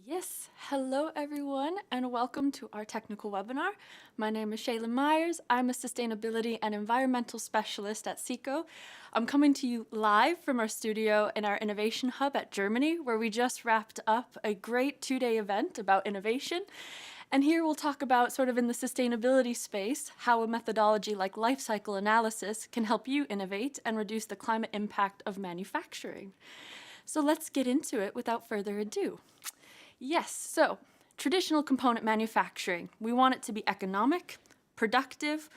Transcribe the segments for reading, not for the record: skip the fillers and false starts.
Yes, hello everyone, and welcome to our technical webinar. My name is Shaylin Myers. I'm a sustainability and environmental specialist at Seco. I'm coming to you live from our studio in our innovation hub at Germany, where we just wrapped up a great two-day event about innovation. And here we'll talk about, sort of in the sustainability space, how a methodology like life cycle analysis can help you innovate and reduce the climate impact of manufacturing. So let's get into it without further ado. Yes, so traditional component manufacturing, we want it to be economic, productive,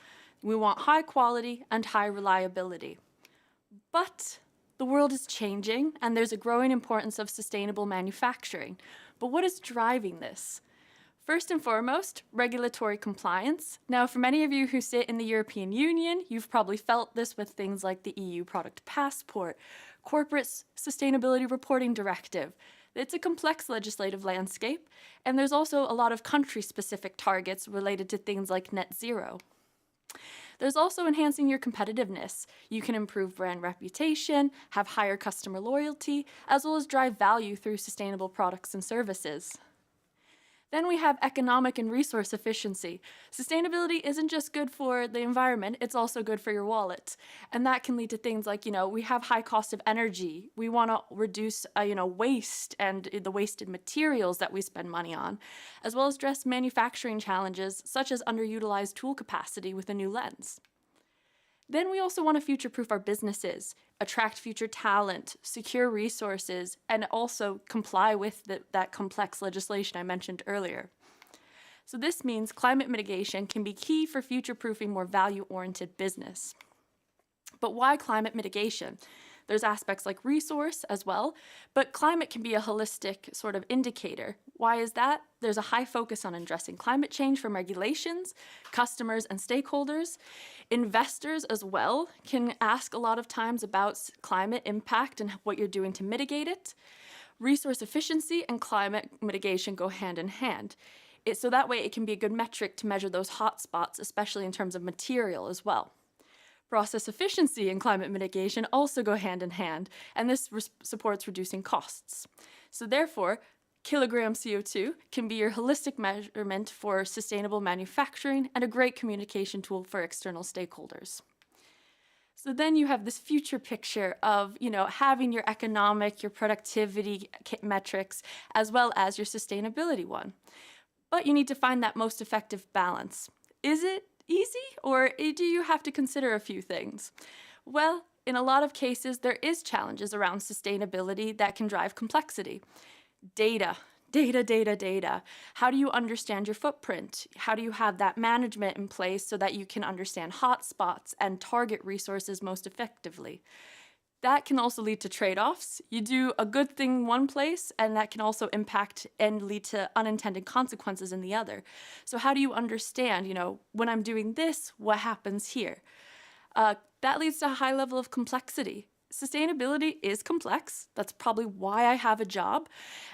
we want high quality and high reliability. But the world is changing and there's a growing importance of sustainable manufacturing. But what is driving this? First and foremost, regulatory compliance. Now, for many of you who sit in the European Union, you've probably felt this with things like the EU Product Passport, Corporate Sustainability Reporting Directive. It's a complex legislative landscape, and there's also a lot of country-specific targets related to things like net zero. There's also enhancing your competitiveness. You can improve brand reputation, have higher customer loyalty, as well as drive value through sustainable products and services. Then we have economic and resource efficiency. Sustainability isn't just good for the environment, it's also good for your wallet. And that can lead to things like, we have high cost of energy. We want to reduce, waste and the wasted materials that we spend money on, as well as address manufacturing challenges such as underutilized tool capacity with a new lens. Then we also want to future-proof our businesses, attract future talent, secure resources, and also comply with that complex legislation I mentioned earlier. So this means climate mitigation can be key for future-proofing more value-oriented business. But why climate mitigation? There's aspects like resource as well, but climate can be a holistic sort of indicator. Why is that? There's a high focus on addressing climate change from regulations, customers and stakeholders. Investors as well can ask a lot of times about climate impact and what you're doing to mitigate it. Resource efficiency and climate mitigation go hand in hand. So that way it can be a good metric to measure those hot spots, especially in terms of material as well. Process efficiency and climate mitigation also go hand in hand, and this supports reducing costs. So therefore, kilogram CO2 can be your holistic measurement for sustainable manufacturing and a great communication tool for external stakeholders. So then you have this future picture of, having your economic, your productivity metrics, as well as your sustainability one. But you need to find that most effective balance. Is it easy, or do you have to consider a few things? Well, in a lot of cases, there is challenges around sustainability that can drive complexity. Data. How do you understand your footprint? How do you have that management in place so that you can understand hotspots and target resources most effectively? That can also lead to trade-offs. You do a good thing one place, and that can also impact and lead to unintended consequences in the other. So how do you understand, when I'm doing this, what happens here? That leads to a high level of complexity. Sustainability is complex. That's probably why I have a job.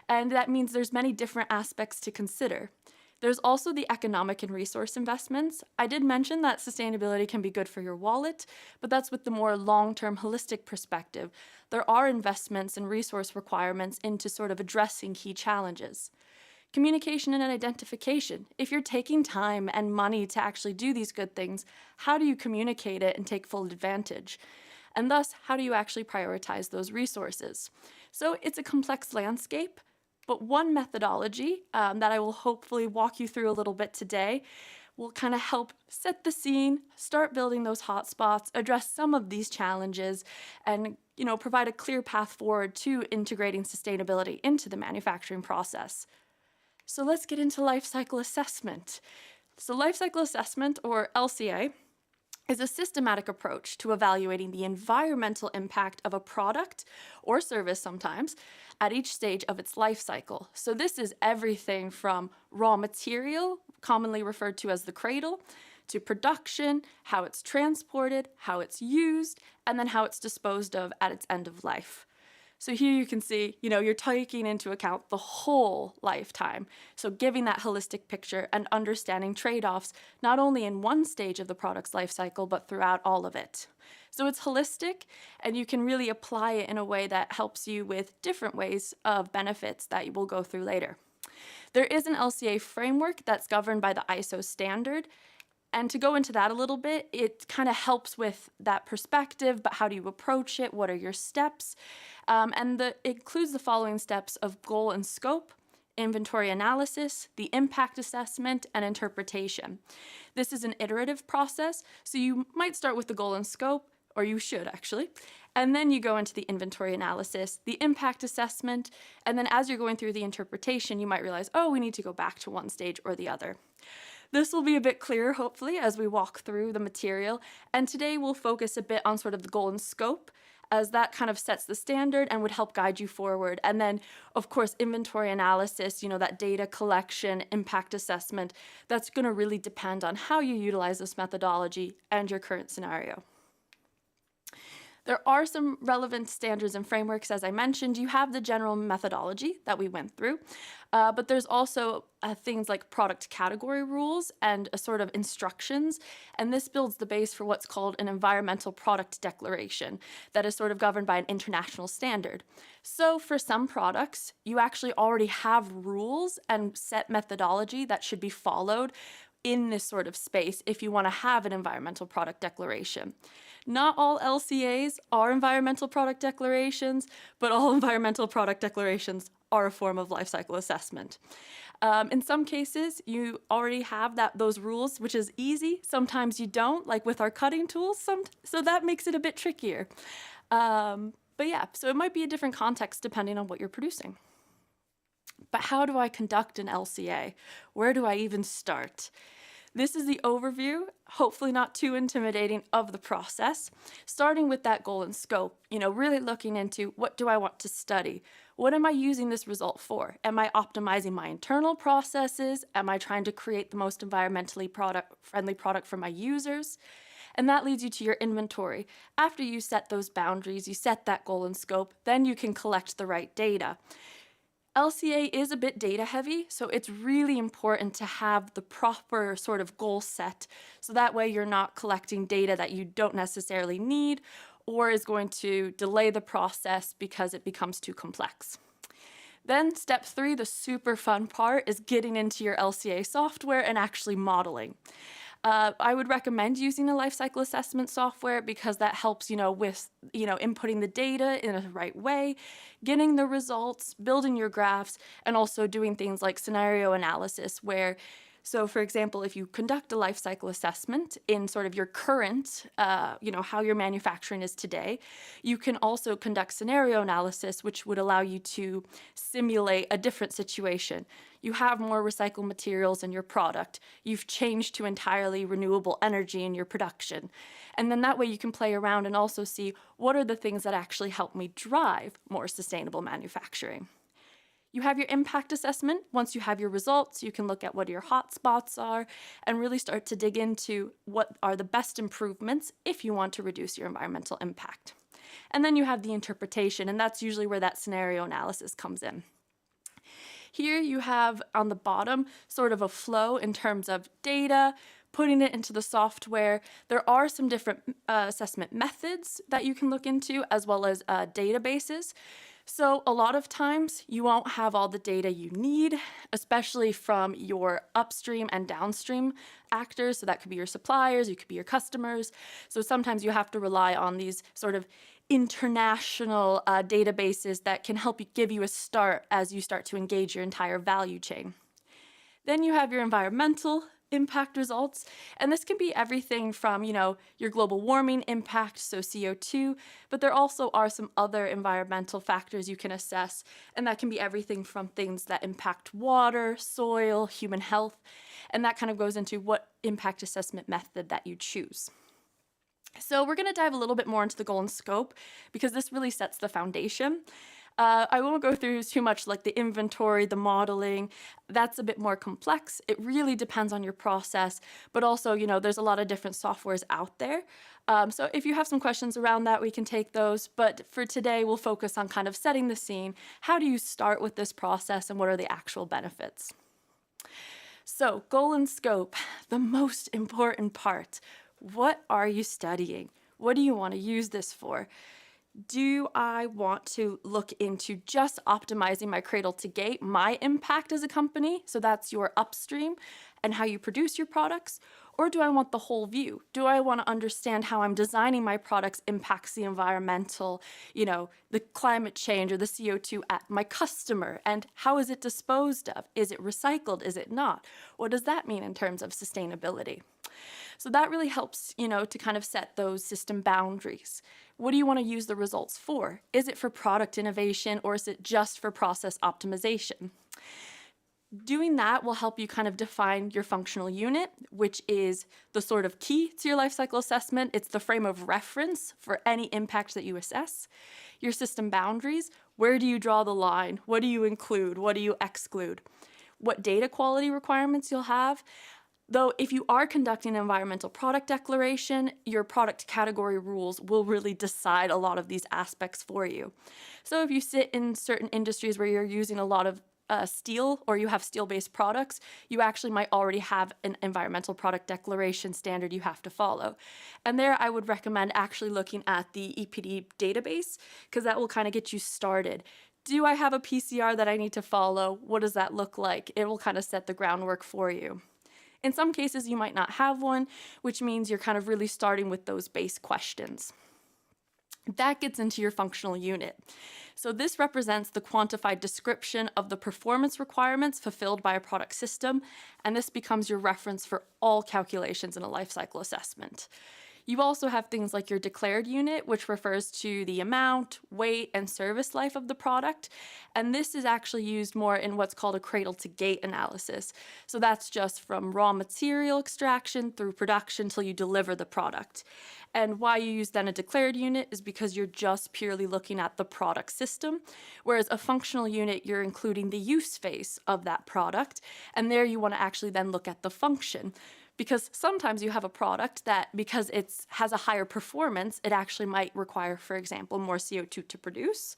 And that means there's many different aspects to consider. There's also the economic and resource investments. I did mention that sustainability can be good for your wallet, but that's with the more long-term holistic perspective. There are investments and resource requirements into sort of addressing key challenges. Communication and identification. If you're taking time and money to actually do these good things, how do you communicate it and take full advantage? And thus, how do you actually prioritize those resources? So it's a complex landscape. But one methodology that I will hopefully walk you through a little bit today will kind of help set the scene, start building those hotspots, address some of these challenges, and provide a clear path forward to integrating sustainability into the manufacturing process. So let's get into life cycle assessment. So life cycle assessment, or LCA, is a systematic approach to evaluating the environmental impact of a product or service sometimes at each stage of its life cycle. So this is everything from raw material, commonly referred to as the cradle, to production, how it's transported, how it's used, and then how it's disposed of at its end of life. So here you can see, you're taking into account the whole lifetime. So giving that holistic picture and understanding trade-offs, not only in one stage of the product's life cycle, but throughout all of it. So it's holistic, and you can really apply it in a way that helps you with different ways of benefits that you will go through later. There is an LCA framework that's governed by the ISO standard. And to go into that a little bit, it kind of helps with that perspective, but how do you approach it? What are your steps? It includes the following steps of goal and scope, inventory analysis, the impact assessment, and interpretation. This is an iterative process, so you might start with the goal and scope, or you should actually, and then you go into the inventory analysis, the impact assessment, and then as you're going through the interpretation, you might realize, oh, we need to go back to one stage or the other. This will be a bit clearer, hopefully, as we walk through the material, and today we'll focus a bit on sort of the goal and scope, as that kind of sets the standard and would help guide you forward. And then, of course, inventory analysis, that data collection, impact assessment, that's going to really depend on how you utilize this methodology and your current scenario. There are some relevant standards and frameworks, as I mentioned. You have the general methodology that we went through, but there's also things like product category rules and a sort of instructions, and this builds the base for what's called an environmental product declaration that is sort of governed by an international standard. So for some products, you actually already have rules and set methodology that should be followed in this sort of space if you want to have an environmental product declaration. Not all LCAs are environmental product declarations, but all environmental product declarations are a form of life cycle assessment. In some cases, you already have those rules, which is easy. Sometimes you don't, like with our cutting tools, so that makes it a bit trickier. But yeah, so it might be a different context depending on what you're producing. But how do I conduct an LCA? Where do I even start? This is the overview, hopefully not too intimidating, of the process, starting with that goal and scope, really looking into what do I want to study? What am I using this result for? Am I optimizing my internal processes? Am I trying to create the most environmentally friendly product for my users? And that leads you to your inventory. After you set those boundaries, you set that goal and scope, then you can collect the right data. LCA is a bit data heavy, so it's really important to have the proper sort of goal set, so that way you're not collecting data that you don't necessarily need or is going to delay the process because it becomes too complex. Then step 3, the super fun part, is getting into your LCA software and actually modeling. I would recommend using a lifecycle assessment software because that helps, with, inputting the data in the right way, getting the results, building your graphs, and also doing things like scenario analysis so for example, if you conduct a life cycle assessment in sort of your current, how your manufacturing is today, you can also conduct scenario analysis, which would allow you to simulate a different situation. You have more recycled materials in your product. You've changed to entirely renewable energy in your production. And then that way you can play around and also see what are the things that actually help me drive more sustainable manufacturing. You have your impact assessment. Once you have your results, you can look at what your hot spots are and really start to dig into what are the best improvements if you want to reduce your environmental impact. And then you have the interpretation, and that's usually where that scenario analysis comes in. Here you have on the bottom sort of a flow in terms of data, putting it into the software. There are some different assessment methods that you can look into, as well as databases. So a lot of times you won't have all the data you need, especially from your upstream and downstream actors. So that could be your suppliers, you could be your customers. So sometimes you have to rely on these sort of international databases that can help you give you a start as you start to engage your entire value chain. Then you have your environmental impact results, and this can be everything from, your global warming impact, so CO2, but there also are some other environmental factors you can assess, and that can be everything from things that impact water, soil, human health, and that kind of goes into what impact assessment method that you choose. So we're going to dive a little bit more into the goal and scope because this really sets the foundation. I won't go through too much like the inventory, the modeling. That's a bit more complex. It really depends on your process, but also, there's a lot of different softwares out there. So if you have some questions around that, we can take those. But for today, we'll focus on kind of setting the scene. How do you start with this process and what are the actual benefits? So goal and scope, the most important part. What are you studying? What do you want to use this for? Do I want to look into just optimizing my cradle to gate, my impact as a company? So that's your upstream and how you produce your products. Or do I want the whole view? Do I want to understand how I'm designing my products impacts the environmental, the climate change or the CO2 at my customer? And how is it disposed of? Is it recycled? Is it not? What does that mean in terms of sustainability? So that really helps, to kind of set those system boundaries. What do you want to use the results for? Is it for product innovation or is it just for process optimization? Doing that will help you kind of define your functional unit, which is the sort of key to your life cycle assessment. It's the frame of reference for any impact that you assess. Your system boundaries, where do you draw the line? What do you include? What do you exclude? What data quality requirements you'll have. Though if you are conducting an environmental product declaration, your product category rules will really decide a lot of these aspects for you. So if you sit in certain industries where you're using a lot of steel or you have steel-based products, you actually might already have an environmental product declaration standard you have to follow. And there I would recommend actually looking at the EPD database because that will kind of get you started. Do I have a PCR that I need to follow? What does that look like? It will kind of set the groundwork for you. In some cases, you might not have one, which means you're kind of really starting with those base questions. That gets into your functional unit. So this represents the quantified description of the performance requirements fulfilled by a product system, and this becomes your reference for all calculations in a life cycle assessment. You also have things like your declared unit, which refers to the amount, weight, and service life of the product. And this is actually used more in what's called a cradle to gate analysis. So that's just from raw material extraction through production till you deliver the product. And why you use then a declared unit is because you're just purely looking at the product system, whereas a functional unit, you're including the use phase of that product. And there you want to actually then look at the function. Because sometimes you have a product that, because it has a higher performance, it actually might require, for example, more CO2 to produce,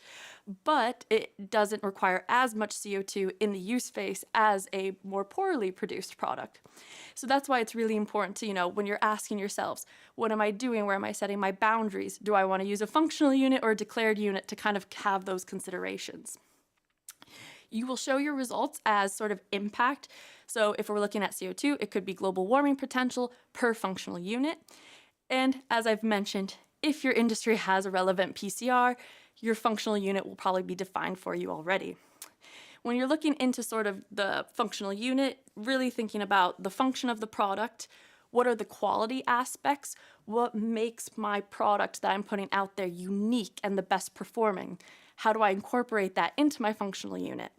but it doesn't require as much CO2 in the use phase as a more poorly produced product. So that's why it's really important to, when you're asking yourselves, what am I doing? Where am I setting my boundaries? Do I want to use a functional unit or a declared unit to kind of have those considerations? You will show your results as sort of impact. So if we're looking at CO2, it could be global warming potential per functional unit. And as I've mentioned, if your industry has a relevant PCR, your functional unit will probably be defined for you already. When you're looking into sort of the functional unit, really thinking about the function of the product, what are the quality aspects? What makes my product that I'm putting out there unique and the best performing? How do I incorporate that into my functional unit?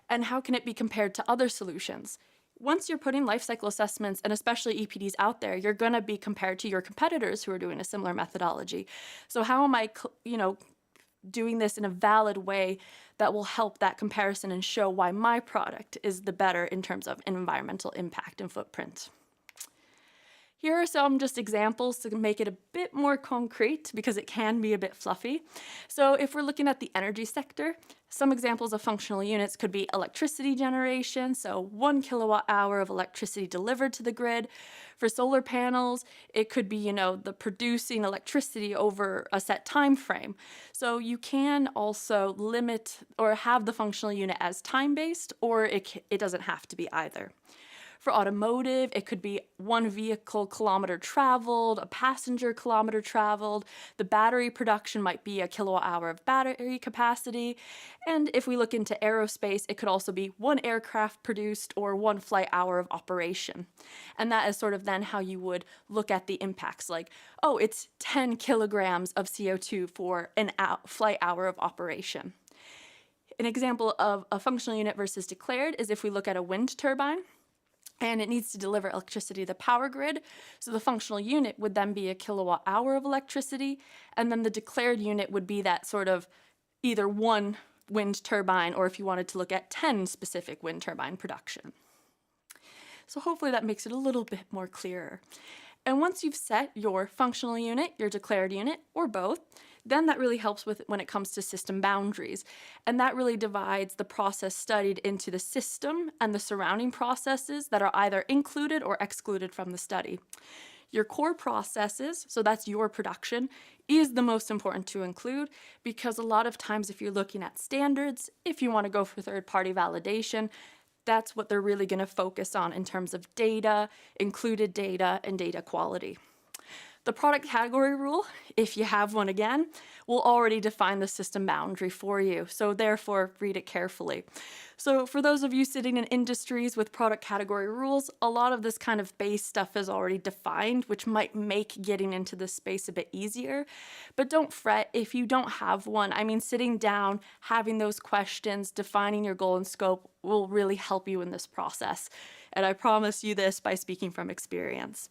And how can it be compared to other solutions? Once you're putting life cycle assessments, and especially EPDs out there, you're going to be compared to your competitors who are doing a similar methodology. So how am I, doing this in a valid way that will help that comparison and show why my product is the better in terms of environmental impact and footprint? Here are some just examples to make it a bit more concrete because it can be a bit fluffy. So if we're looking at the energy sector, some examples of functional units could be electricity generation, so 1 kilowatt hour of electricity delivered to the grid. For solar panels, it could be, the producing electricity over a set time frame. So you can also limit or have the functional unit as time-based, or it doesn't have to be either. For automotive, it could be 1 vehicle kilometer traveled, a passenger kilometer traveled. The battery production might be a kilowatt hour of battery capacity. And if we look into aerospace, it could also be 1 aircraft produced or 1 flight hour of operation. And that is sort of then how you would look at the impacts, like, oh, it's 10 kilograms of CO2 for an flight hour of operation. An example of a functional unit versus declared is if we look at a wind turbine, and it needs to deliver electricity to the power grid. So the functional unit would then be a kilowatt hour of electricity, and then the declared unit would be that sort of either 1 wind turbine, or if you wanted to look at 10 specific wind turbine production. So hopefully that makes it a little bit more clearer. And once you've set your functional unit, your declared unit, or both, then that really helps with when it comes to system boundaries. And that really divides the process studied into the system and the surrounding processes that are either included or excluded from the study. Your core processes, so that's your production, is the most important to include because a lot of times if you're looking at standards, if you want to go for third-party validation, that's what they're really going to focus on in terms of data, included data, and data quality. The product category rule, if you have one again, will already define the system boundary for you, so therefore read it carefully. So for those of you sitting in industries with product category rules, a lot of this kind of base stuff is already defined, which might make getting into this space a bit easier. But don't fret if you don't have one. I mean, sitting down, having those questions, defining your goal and scope will really help you in this process. And I promise you this by speaking from experience.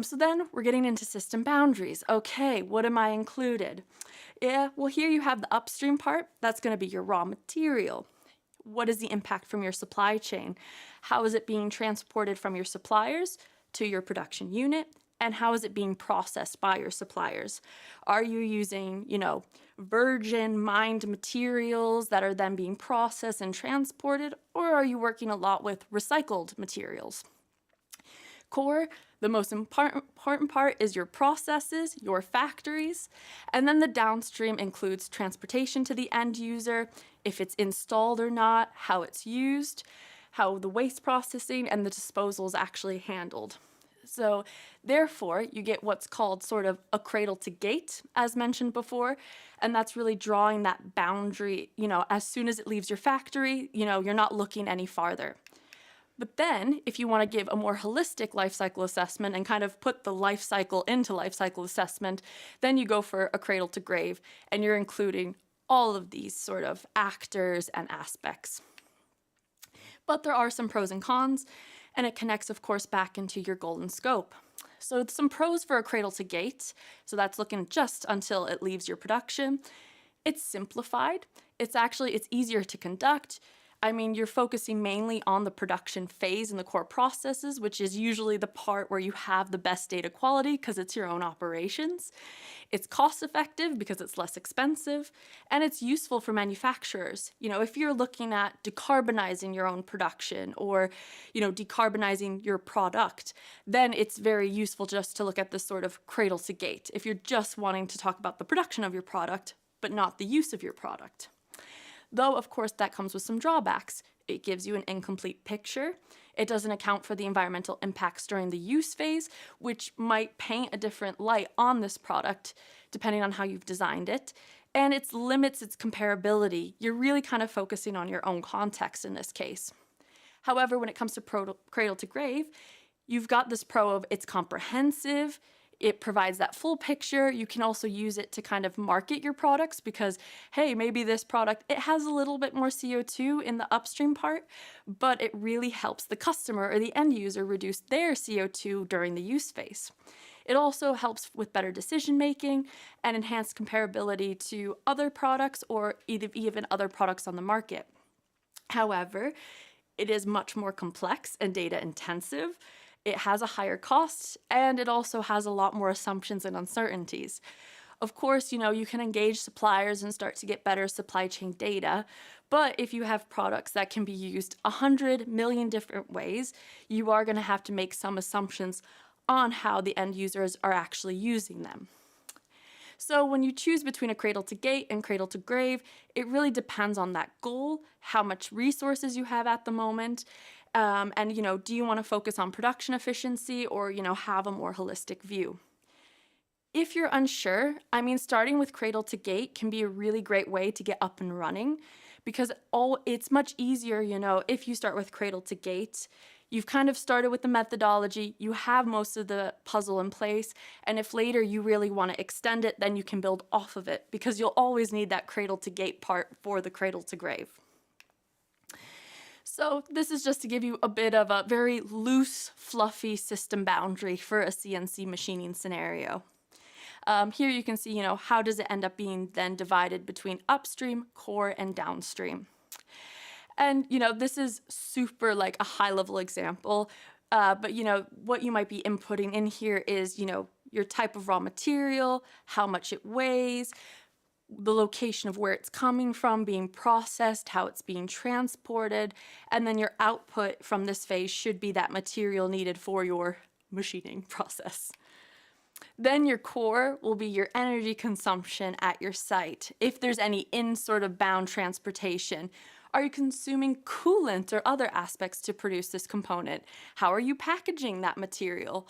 So then we're getting into system boundaries. Okay, what am I included? Yeah, well, here you have the upstream part. That's going to be your raw material. What is the impact from your supply chain? How is it being transported from your suppliers to your production unit? And how is it being processed by your suppliers? Are you using, virgin mined materials that are then being processed and transported, or are you working a lot with recycled materials? Core, the most important part is your processes, your factories, and then the downstream includes transportation to the end user, if it's installed or not, how it's used, how the waste processing and the disposal is actually handled. So therefore, you get what's called sort of a cradle to gate, as mentioned before, and that's really drawing that boundary, as soon as it leaves your factory, you're not looking any farther. But then, if you want to give a more holistic life cycle assessment and kind of put the life cycle into life cycle assessment, then you go for a cradle to grave, and you're including all of these sort of actors and aspects. But there are some pros and cons, and it connects, of course, back into your goal and scope. So some pros for a cradle to gate, so that's looking just until it leaves your production. It's simplified. It's easier to conduct. I mean, you're focusing mainly on the production phase and the core processes, which is usually the part where you have the best data quality because it's your own operations. It's cost effective because it's less expensive, and it's useful for manufacturers. If you're looking at decarbonizing your own production or, decarbonizing your product, then it's very useful just to look at this sort of cradle to gate if you're just wanting to talk about the production of your product, but not the use of your product. Though, of course, that comes with some drawbacks. It gives you an incomplete picture. It doesn't account for the environmental impacts during the use phase, which might paint a different light on this product, depending on how you've designed it. And it limits its comparability. You're really kind of focusing on your own context in this case. However, when it comes to cradle to grave, you've got this pro of it's comprehensive. It provides that full picture. You can also use it to kind of market your products because, hey, maybe this product, it has a little bit more CO2 in the upstream part, but it really helps the customer or the end user reduce their CO2 during the use phase. It also helps with better decision making and enhanced comparability to other products or even other products on the market. However, it is much more complex and data intensive. It has a higher cost, and it also has a lot more assumptions and uncertainties. Of course, you can engage suppliers and start to get better supply chain data, but if you have products that can be used 100 million different ways, you are going to have to make some assumptions on how the end users are actually using them. So when you choose between a cradle to gate and cradle to grave, it really depends on that goal, how much resources you have at the moment, and do you want to focus on production efficiency or have a more holistic view? If you're unsure, starting with cradle to gate can be a really great way to get up and running because it's much easier, if you start with cradle to gate. You've kind of started with the methodology, you have most of the puzzle in place, and if later you really want to extend it, then you can build off of it because you'll always need that cradle to gate part for the cradle to grave. So this is just to give you a bit of a very loose, fluffy system boundary for a CNC machining scenario. Here you can see, how does it end up being then divided between upstream, core, and downstream. And, this is super like a high-level example, but, what you might be inputting in here is, your type of raw material, how much it weighs, the location of where it's coming from, being processed, how it's being transported, and then your output from this phase should be that material needed for your machining process. Then your core will be your energy consumption at your site. If there's any in sort of bound transportation, are you consuming coolant or other aspects to produce this component? How are you packaging that material?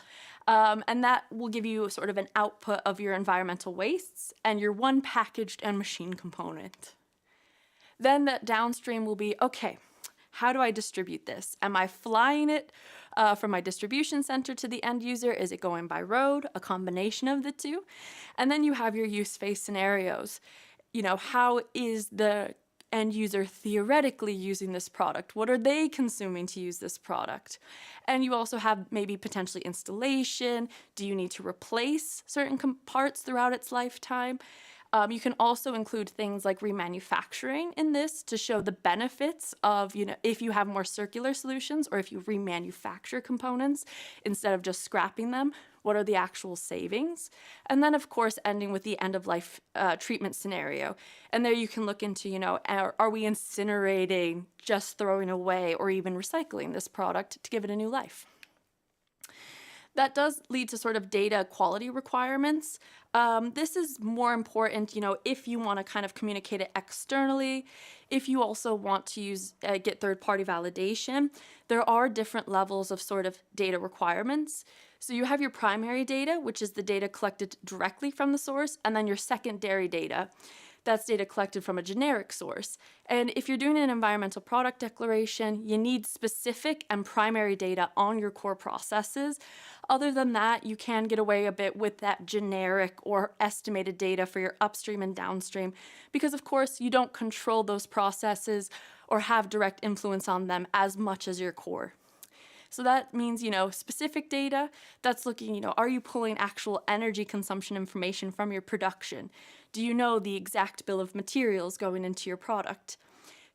And that will give you sort of an output of your environmental wastes and your one packaged and machine component. Then that downstream will be, okay, how do I distribute this? Am I flying it from my distribution center to the end user? Is it going by road? A combination of the two. And then you have your use phase scenarios. You know, how is the end user theoretically using this product? What are they consuming to use this product? And you also have maybe potentially installation. Do you need to replace certain parts throughout its lifetime? You can also include things like remanufacturing in this to show the benefits of, you know, if you have more circular solutions or if you remanufacture components instead of just scrapping them, what are the actual savings? And then, of course, ending with the end-of-life treatment scenario. And there you can look into, you know, are we incinerating, just throwing away, or even recycling this product to give it a new life? That does lead to sort of data quality requirements. This is more important, you know, if you want to kind of communicate it externally, if you also want to use get third-party validation. There are different levels of sort of data requirements. So you have your primary data, which is the data collected directly from the source, and then your secondary data. That's data collected from a generic source. And if you're doing an environmental product declaration, you need specific and primary data on your core processes. Other than that, you can get away a bit with that generic or estimated data for your upstream and downstream, because of course you don't control those processes or have direct influence on them as much as your core. So that means, you know, specific data, that's looking, you know, are you pulling actual energy consumption information from your production? Do you know the exact bill of materials going into your product?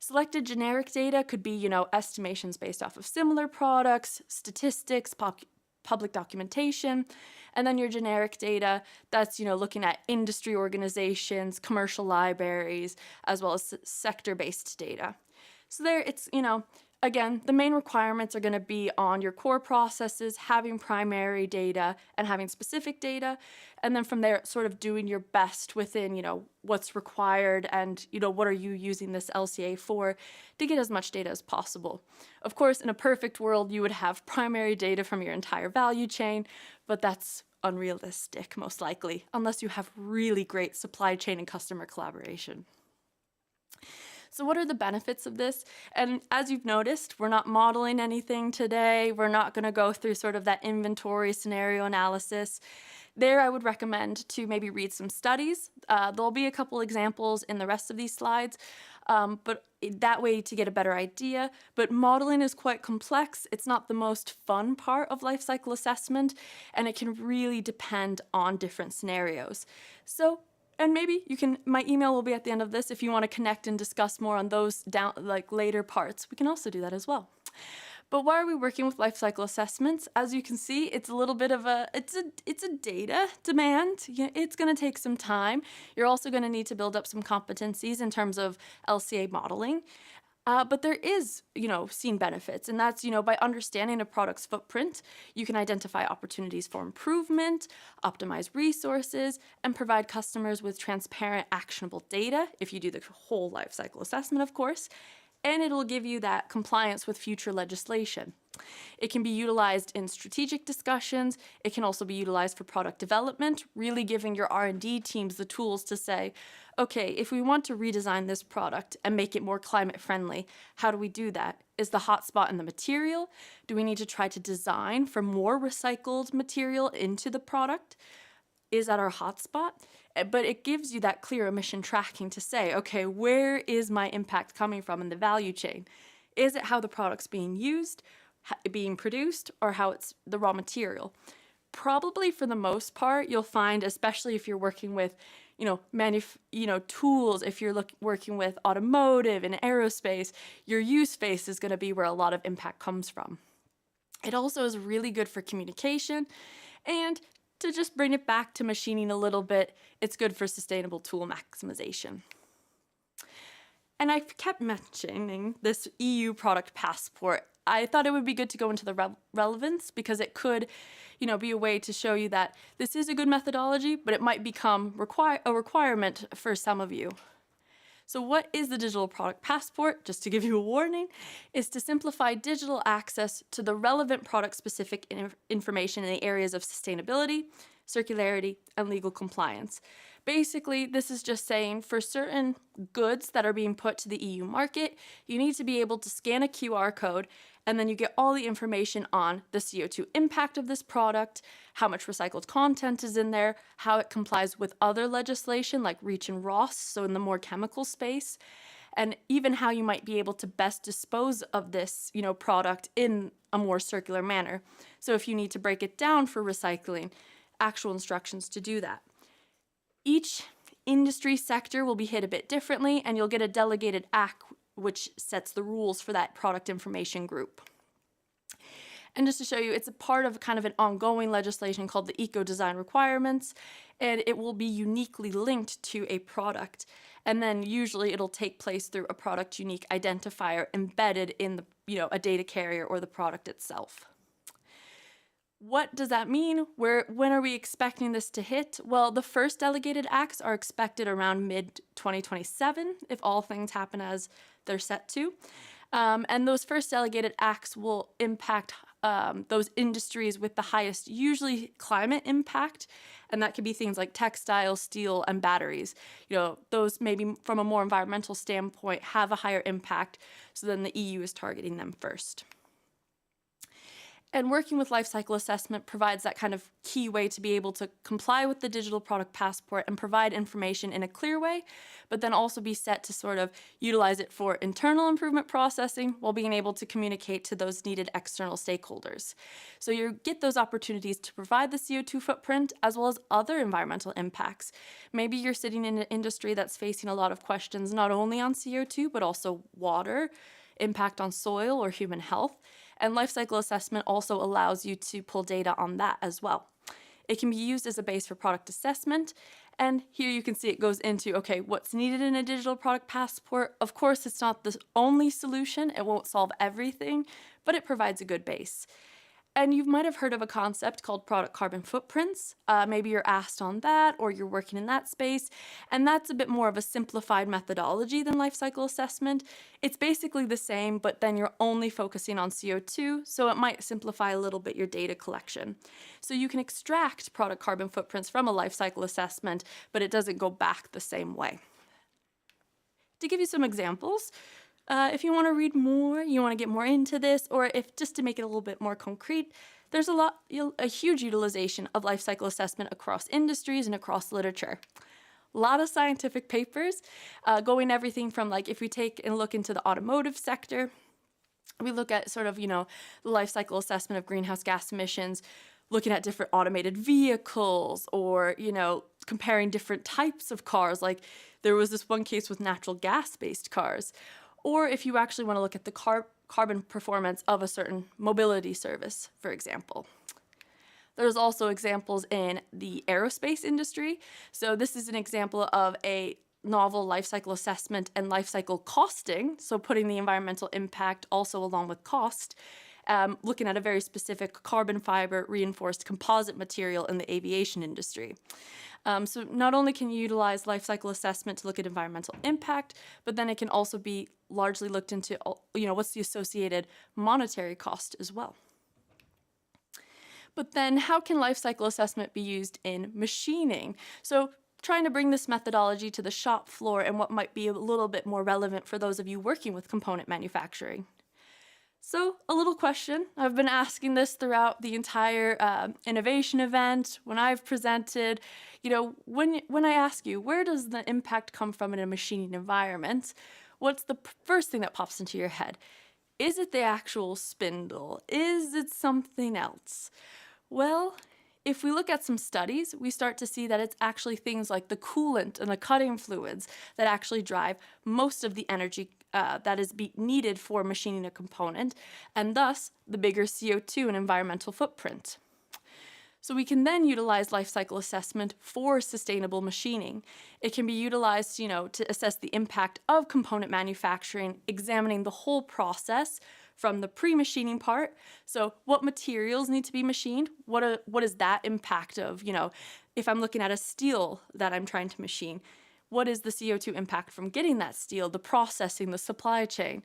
Selected generic data could be, you know, estimations based off of similar products, statistics, public documentation, and then your generic data, that's, you know, looking at industry organizations, commercial libraries, as well as sector-based data. So there it's, you know, again, the main requirements are going to be on your core processes, having primary data and having specific data. And then from there, sort of doing your best within, you know, what's required and, you know, what are you using this LCA for to get as much data as possible. Of course, in a perfect world, you would have primary data from your entire value chain, but that's unrealistic, most likely, unless you have really great supply chain and customer collaboration. So what are the benefits of this? And as you've noticed, we're not modeling anything today. We're not going to go through sort of that inventory scenario analysis. There, I would recommend to maybe read some studies. There'll be a couple examples in the rest of these slides, but that way to get a better idea. But modeling is quite complex. It's not the most fun part of life cycle assessment, and it can really depend on different scenarios. So, and maybe you can, my email will be at the end of this if you want to connect and discuss more on those later parts. We can also do that as well. But why are we working with life cycle assessments? As you can see, it's a little bit of it's a data demand. It's going to take some time. You're also going to need to build up some competencies in terms of LCA modeling. But there is, you know, seen benefits, and that's, you know, by understanding a product's footprint, you can identify opportunities for improvement, optimize resources, and provide customers with transparent, actionable data if you do the whole life cycle assessment, of course, and it'll give you that compliance with future legislation. It can be utilized in strategic discussions. It can also be utilized for product development, really giving your R&D teams the tools to say, okay, if we want to redesign this product and make it more climate friendly, how do we do that? Is the hotspot in the material? Do we need to try to design for more recycled material into the product? Is that our hotspot? But it gives you that clear emission tracking to say, okay, where is my impact coming from in the value chain? Is it how the product's being used, being produced, or how it's the raw material? Probably for the most part, you'll find, especially if you're working with, tools, if you're working with automotive and aerospace, your use phase is going to be where a lot of impact comes from. It also is really good for communication, and to just bring it back to machining a little bit, it's good for sustainable tool maximization. And I kept mentioning this EU product passport. I thought it would be good to go into the relevance because it could, be a way to show you that this is a good methodology, but it might become a requirement for some of you. So what is the digital product passport? Just to give you a warning, is to simplify digital access to the relevant product-specific information in the areas of sustainability, circularity, and legal compliance. Basically, this is just saying for certain goods that are being put to the EU market, you need to be able to scan a QR code, and then you get all the information on the CO2 impact of this product, how much recycled content is in there, how it complies with other legislation like REACH and ROS, so in the more chemical space, and even how you might be able to best dispose of this, product in a more circular manner. So if you need to break it down for recycling, actual instructions to do that. Each industry sector will be hit a bit differently, and you'll get a delegated act which sets the rules for that product information group. And just to show you, it's a part of kind of an ongoing legislation called the Eco Design Requirements, and it will be uniquely linked to a product. And then usually it'll take place through a product unique identifier embedded in the, a data carrier or the product itself. What does that mean? When are we expecting this to hit? Well, the first delegated acts are expected around mid-2027 if all things happen as they're set to. And those first delegated acts will impact those industries with the highest, usually climate impact, and that could be things like textile, steel, and batteries. Those maybe from a more environmental standpoint have a higher impact, so then the EU is targeting them first. And working with life cycle assessment provides that kind of key way to be able to comply with the digital product passport and provide information in a clear way, but then also be set to sort of utilize it for internal improvement processing while being able to communicate to those needed external stakeholders. So you get those opportunities to provide the CO2 footprint as well as other environmental impacts. Maybe you're sitting in an industry that's facing a lot of questions not only on CO2, but also water, impact on soil or human health. And life cycle assessment also allows you to pull data on that as well. It can be used as a base for product assessment. And here you can see it goes into, okay, what's needed in a digital product passport. Of course, it's not the only solution. It won't solve everything, but it provides a good base. And you might have heard of a concept called product carbon footprints. Maybe you're asked on that or you're working in that space. And that's a bit more of a simplified methodology than life cycle assessment. It's basically the same, but then you're only focusing on CO2, so it might simplify a little bit your data collection. So you can extract product carbon footprints from a life cycle assessment, but it doesn't go back the same way. To give you some examples, if you want to read more, you want to get more into this, or if just to make it a little bit more concrete, there's a huge utilization of life cycle assessment across industries and across literature. A lot of scientific papers going everything from, like, if we take and look into the automotive sector, we look at sort of, the life cycle assessment of greenhouse gas emissions, looking at different automated vehicles or, comparing different types of cars. Like there was this one case with natural gas-based cars. Or if you actually want to look at the carbon performance of a certain mobility service, for example. There's also examples in the aerospace industry. So this is an example of a novel life cycle assessment and life cycle costing, so putting the environmental impact also along with cost, looking at a very specific carbon fiber reinforced composite material in the aviation industry. So not only can you utilize life cycle assessment to look at environmental impact, but then it can also be largely looked into, what's the associated monetary cost as well. But then how can life cycle assessment be used in machining? So trying to bring this methodology to the shop floor and what might be a little bit more relevant for those of you working with component manufacturing. So a little question, I've been asking this throughout the entire innovation event, when I've presented, when I ask you, where does the impact come from in a machining environment? What's the first thing that pops into your head? Is it the actual spindle? Is it something else? Well, if we look at some studies, we start to see that it's actually things like the coolant and the cutting fluids that actually drive most of the energy that is needed for machining a component, and thus the bigger CO2 and environmental footprint. So we can then utilize life cycle assessment for sustainable machining. It can be utilized, to assess the impact of component manufacturing, examining the whole process from the pre-machining part. So what materials need to be machined? What is that impact of, if I'm looking at a steel that I'm trying to machine, what is the CO2 impact from getting that steel, the processing, the supply chain?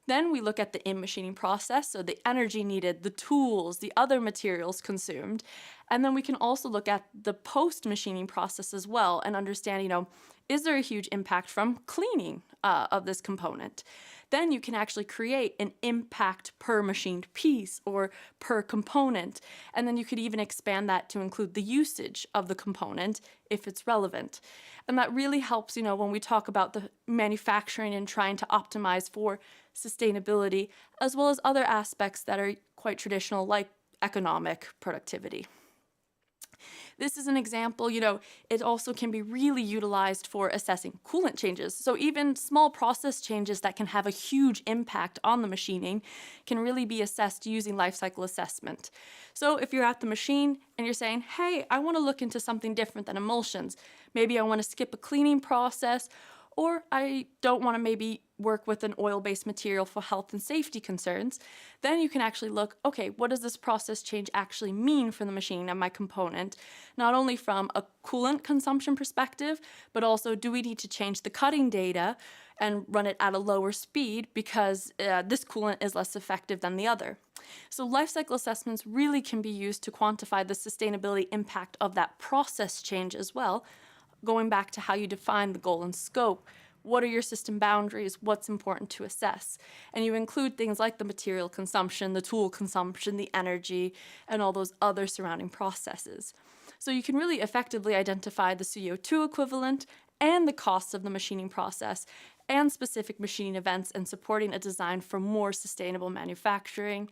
Then we look at the in-machining process, so the energy needed, the tools, the other materials consumed. And then we can also look at the post-machining process as well and understand, is there a huge impact from cleaning of this component? Then you can actually create an impact per machined piece or per component. And then you could even expand that to include the usage of the component if it's relevant. And that really helps, when we talk about the manufacturing and trying to optimize for sustainability, as well as other aspects that are quite traditional, like economic productivity. This is an example, it also can be really utilized for assessing coolant changes. So even small process changes that can have a huge impact on the machining can really be assessed using life cycle assessment. So if you're at the machine and you're saying, hey, I want to look into something different than emulsions. Maybe I want to skip a cleaning process, or I don't want to maybe work with an oil-based material for health and safety concerns, then you can actually look, okay, what does this process change actually mean for the machine and my component? Not only from a coolant consumption perspective, but also do we need to change the cutting data and run it at a lower speed because this coolant is less effective than the other. So life cycle assessments really can be used to quantify the sustainability impact of that process change as well, going back to how you define the goal and scope. What are your system boundaries? What's important to assess? And you include things like the material consumption, the tool consumption, the energy, and all those other surrounding processes. So you can really effectively identify the CO2 equivalent and the costs of the machining process and specific machining events and supporting a design for more sustainable manufacturing,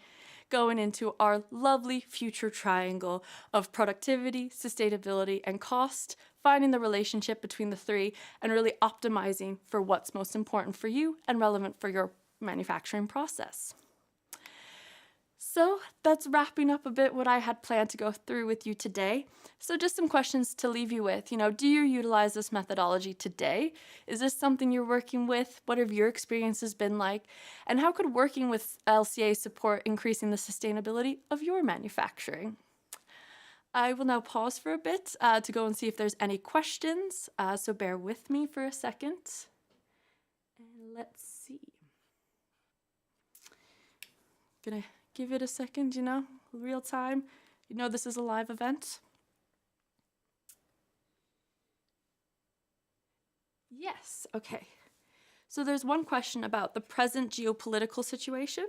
going into our lovely future triangle of productivity, sustainability, and cost, finding the relationship between the three and really optimizing for what's most important for you and relevant for your manufacturing process. So that's wrapping up a bit what I had planned to go through with you today. So just some questions to leave you with. Do you utilize this methodology today? Is this something you're working with? What have your experiences been like? And how could working with LCA support increasing the sustainability of your manufacturing? I will now pause for a bit to go and see if there's any questions. So bear with me for a second. And let's see. Gonna give it a second, real time. This is a live event. Yes, okay. So there's one question about the present geopolitical situation.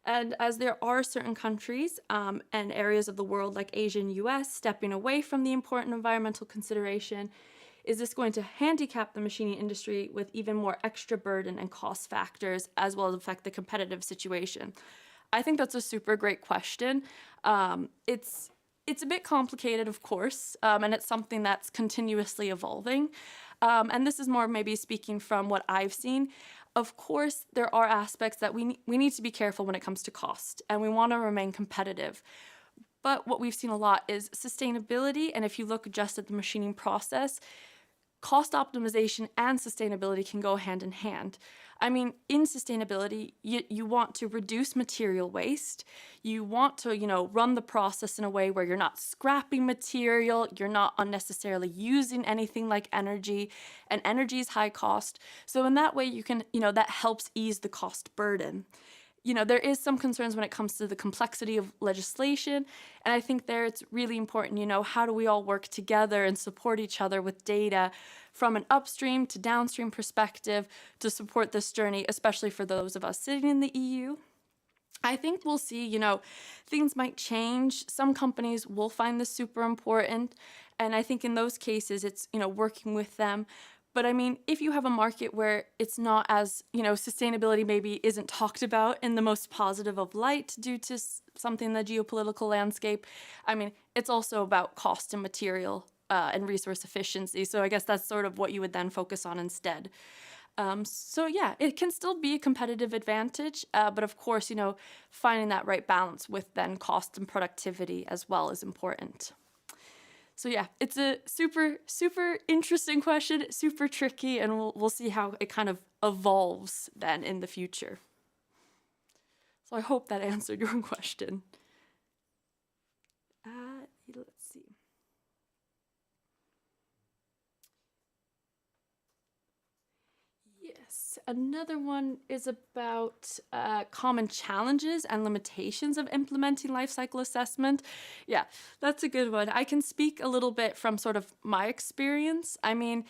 And as there are certain countries and areas of the world like Asia and US stepping away from the important environmental consideration, is this going to handicap the machining industry with even more extra burden and cost factors, as well as affect the competitive situation? I think that's a super great question. It's a bit complicated, of course, and it's something that's continuously evolving. And this is more maybe speaking from what I've seen. Of course, there are aspects that we need to be careful when it comes to cost, and we want to remain competitive. But what we've seen a lot is sustainability, and if you look just at the machining process, cost optimization and sustainability can go hand in hand. I mean, in sustainability, you want to reduce material waste. You want to, run the process in a way where you're not scrapping material, you're not unnecessarily using anything like energy, and energy is high cost. So in that way, you can, that helps ease the cost burden. There is some concerns when it comes to the complexity of legislation, and I think there it's really important, how do we all work together and support each other with data from an upstream to downstream perspective to support this journey, especially for those of us sitting in the EU. I think we'll see, things might change. Some companies will find this super important, and I think in those cases it's, working with them. But I mean, if you have a market where it's not as, sustainability maybe isn't talked about in the most positive of light due to something in the geopolitical landscape, I mean, it's also about cost and material and resource efficiency. So I guess that's sort of what you would then focus on instead. So yeah, it can still be a competitive advantage, but of course, finding that right balance with then cost and productivity as well is important. So yeah, it's a super, super interesting question, super tricky, and we'll see how it kind of evolves then in the future. So I hope that answered your question. Let's see. Yes, another one is about common challenges and limitations of implementing life cycle assessment. Yeah, that's a good one. I can speak a little bit from sort of my experience. I mean,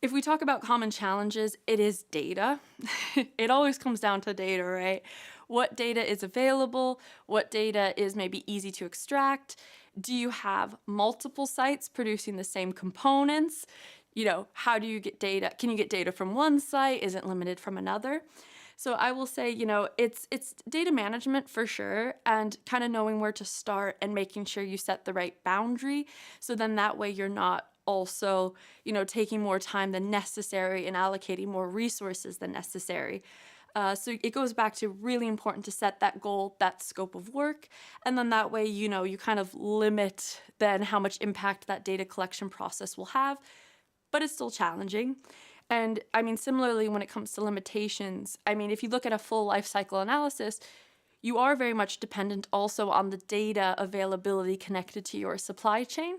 if we talk about common challenges, it is data. It always comes down to data, right? What data is available? What data is maybe easy to extract? Do you have multiple sites producing the same components? How do you get data? Can you get data from one site? Is it limited from another? So I will say, it's data management for sure, and kind of knowing where to start and making sure you set the right boundary. So then that way you're not also, taking more time than necessary and allocating more resources than necessary. So it goes back to really important to set that goal, that scope of work, and then that way, you kind of limit then how much impact that data collection process will have, but it's still challenging. And I mean, similarly, when it comes to limitations, I mean, if you look at a full life cycle analysis, you are very much dependent also on the data availability connected to your supply chain.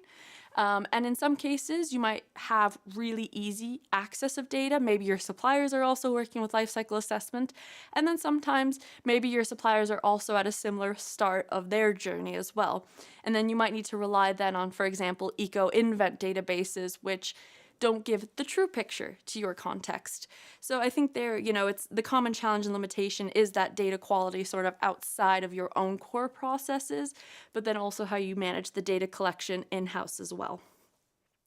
And in some cases, you might have really easy access of data. Maybe your suppliers are also working with life cycle assessment. And then sometimes maybe your suppliers are also at a similar start of their journey as well. And then you might need to rely then on, for example, eco-invent databases, which don't give the true picture to your context. So I think there, it's the common challenge and limitation is that data quality sort of outside of your own core processes, but then also how you manage the data collection in-house as well.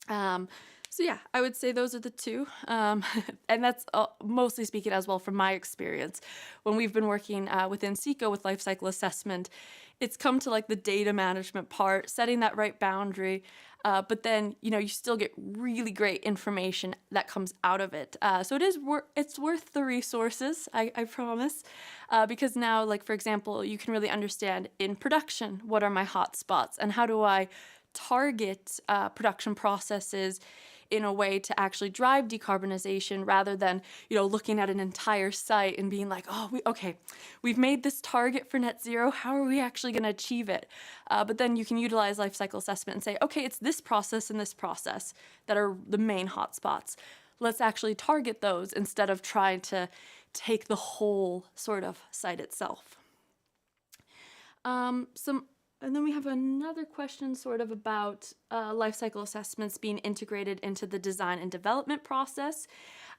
So yeah, I would say those are the two. And that's mostly speaking as well from my experience. When we've been working within Seco with life cycle assessment, it's come to like the data management part, setting that right boundary, but then, you still get really great information that comes out of it. So it's worth the resources, I promise, because now, like, for example, you can really understand in production, what are my hot spots and how do I target production processes in a way to actually drive decarbonization rather than, looking at an entire site and being like, oh, we've made this target for net zero. How are we actually going to achieve it? But then you can utilize life cycle assessment and say, okay, it's this process and this process that are the main hotspots. Let's actually target those instead of trying to take the whole sort of site itself. And then we have another question sort of about life cycle assessments being integrated into the design and development process.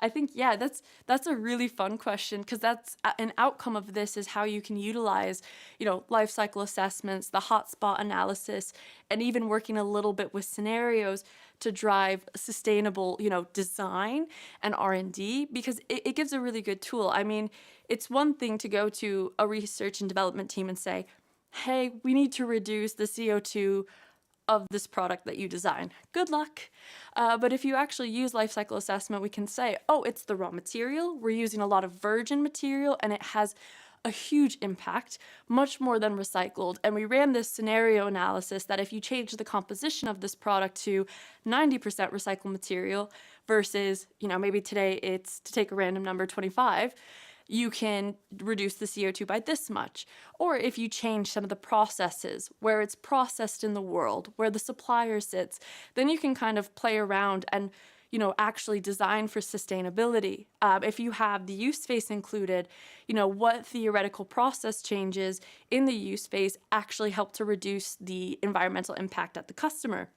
I think, yeah, that's a really fun question because that's an outcome of this is how you can utilize, life cycle assessments, the hotspot analysis, and even working a little bit with scenarios to drive sustainable, design and R&D because it gives a really good tool. I mean, it's one thing to go to a research and development team and say, hey, we need to reduce the CO2 of this product that you design. Good luck. But if you actually use life cycle assessment, we can say, oh, it's the raw material. We're using a lot of virgin material and it has a huge impact, much more than recycled. And we ran this scenario analysis that if you change the composition of this product to 90% recycled material versus, maybe today it's, to take a random number, 25, you can reduce the CO2 by this much. Or if you change some of the processes, where it's processed in the world, where the supplier sits, then you can kind of play around and, actually design for sustainability. If you have the use phase included, what theoretical process changes in the use phase actually help to reduce the environmental impact at the customer.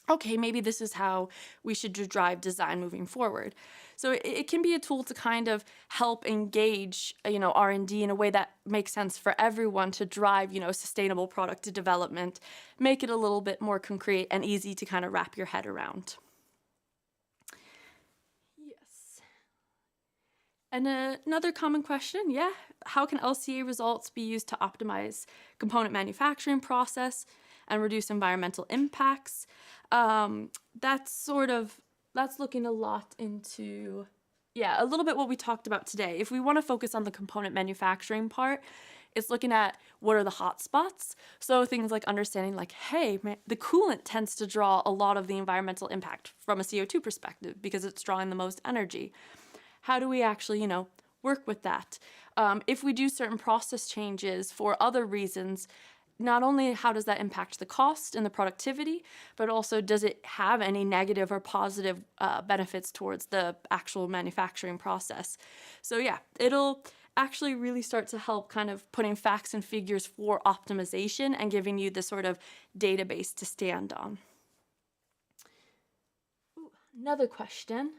Okay, maybe this is how we should drive design moving forward. So it can be a tool to kind of help engage, R&D in a way that makes sense for everyone to drive, sustainable product development, make it a little bit more concrete and easy to kind of wrap your head around. Yes. And another common question, how can LCA results be used to optimize component manufacturing process and reduce environmental impacts? That's looking a lot into, a little bit what we talked about today. If we want to focus on the component manufacturing part, it's looking at what are the hot spots. So things like understanding like, hey, the coolant tends to draw a lot of the environmental impact from a CO2 perspective because it's drawing the most energy. How do we actually, work with that. If we do certain process changes for other reasons, not only how does that impact the cost and the productivity, but also does it have any negative or positive benefits towards the actual manufacturing process? So yeah, it'll actually really start to help kind of putting facts and figures for optimization and giving you the sort of database to stand on. Ooh, another question.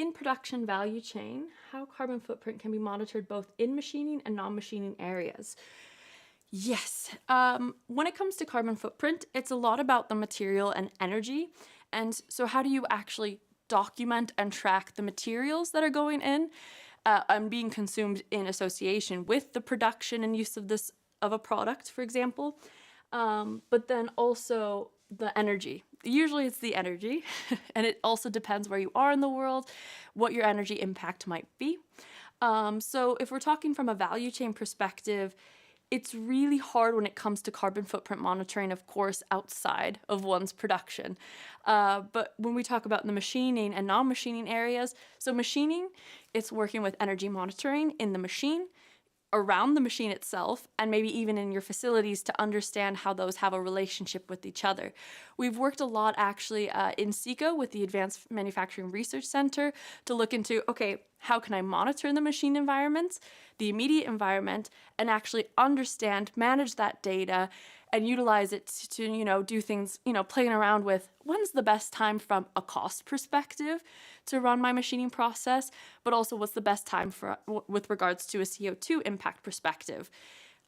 In production value chain, how carbon footprint can be monitored both in machining and non-machining areas? Yes, when it comes to carbon footprint, it's a lot about the material and energy. And so how do you actually document and track the materials that are going in and being consumed in association with the production and use of a product, for example, but then also the energy. Usually it's the energy, and it also depends where you are in the world, what your energy impact might be. So if we're talking from a value chain perspective, it's really hard when it comes to carbon footprint monitoring, of course, outside of one's production. But when we talk about the machining and non-machining areas, so machining, it's working with energy monitoring in the machine, around the machine itself, and maybe even in your facilities to understand how those have a relationship with each other. We've worked a lot actually in Seco with the Advanced Manufacturing Research Center to look into, okay, how can I monitor the machine environments, the immediate environment, and actually understand, manage that data, and utilize it to, do things, playing around with when's the best time from a cost perspective to run my machining process, but also what's the best time for with regards to a CO2 impact perspective.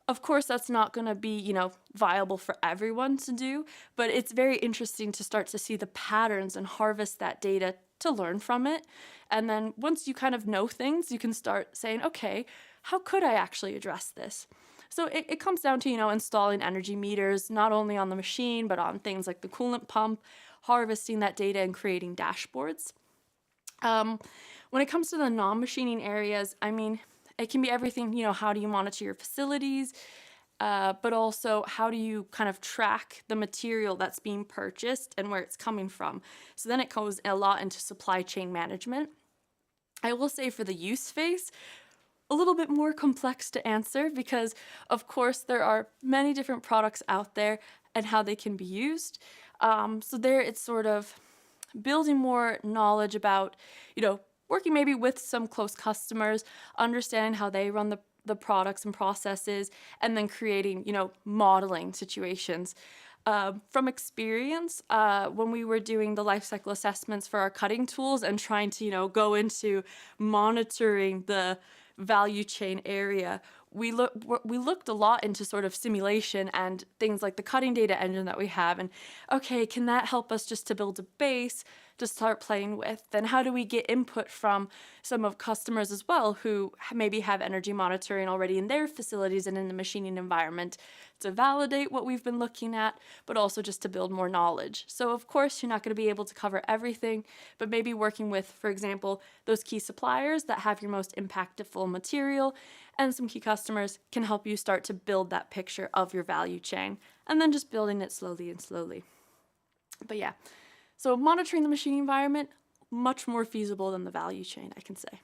Of course, that's not going to be, viable for everyone to do, but it's very interesting to start to see the patterns and harvest that data to learn from it. And then once you kind of know things, you can start saying, okay, how could I actually address this? So it comes down to, installing energy meters, not only on the machine, but on things like the coolant pump, harvesting that data and creating dashboards. When it comes to the non-machining areas, it can be everything, how do you monitor your facilities, but also how do you kind of track the material that's being purchased and where it's coming from. So then it goes a lot into supply chain management. I will say for the use phase, a little bit more complex to answer because, of course, there are many different products out there and how they can be used. So there it's sort of building more knowledge about, working maybe with some close customers, understanding how they run the products and processes, and then creating, modeling situations. From experience, when we were doing the life cycle assessments for our cutting tools and trying to, go into monitoring the value chain area, we looked a lot into sort of simulation and things like the cutting data engine that we have, and okay, can that help us just to build a base to start playing with? Then how do we get input from some of customers as well who maybe have energy monitoring already in their facilities and in the machining environment to validate what we've been looking at, but also just to build more knowledge. So of course you're not going to be able to cover everything, but maybe working with, for example, those key suppliers that have your most impactful material and some key customers can help you start to build that picture of your value chain, and then just building it slowly and slowly. But yeah, so monitoring the machine environment, much more feasible than the value chain, I can say.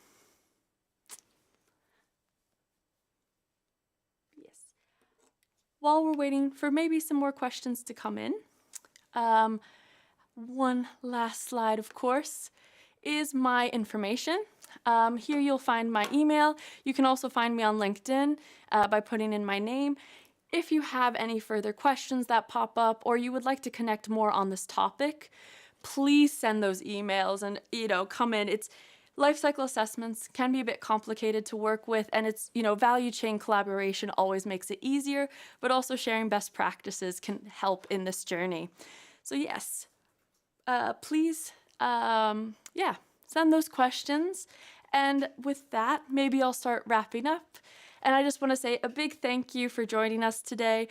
Yes. While we're waiting for maybe some more questions to come in, one last slide, of course, is my information. Here you'll find my email. You can also find me on LinkedIn by putting in my name. If you have any further questions that pop up or you would like to connect more on this topic, please send those emails and, come in. It's life cycle assessments can be a bit complicated to work with, and it's, value chain collaboration always makes it easier, but also sharing best practices can help in this journey. So yes, please, send those questions. And with that, maybe I'll start wrapping up. And I just want to say a big thank you for joining us today.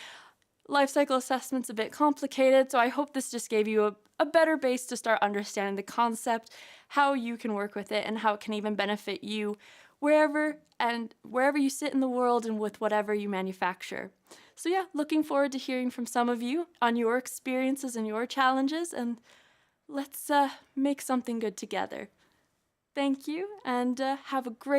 Life cycle assessment's a bit complicated, so I hope this just gave you a better base to start understanding the concept, how you can work with it, and how it can even benefit you wherever you sit in the world and with whatever you manufacture. So yeah, looking forward to hearing from some of you on your experiences and your challenges, and let's make something good together. Thank you, and have a great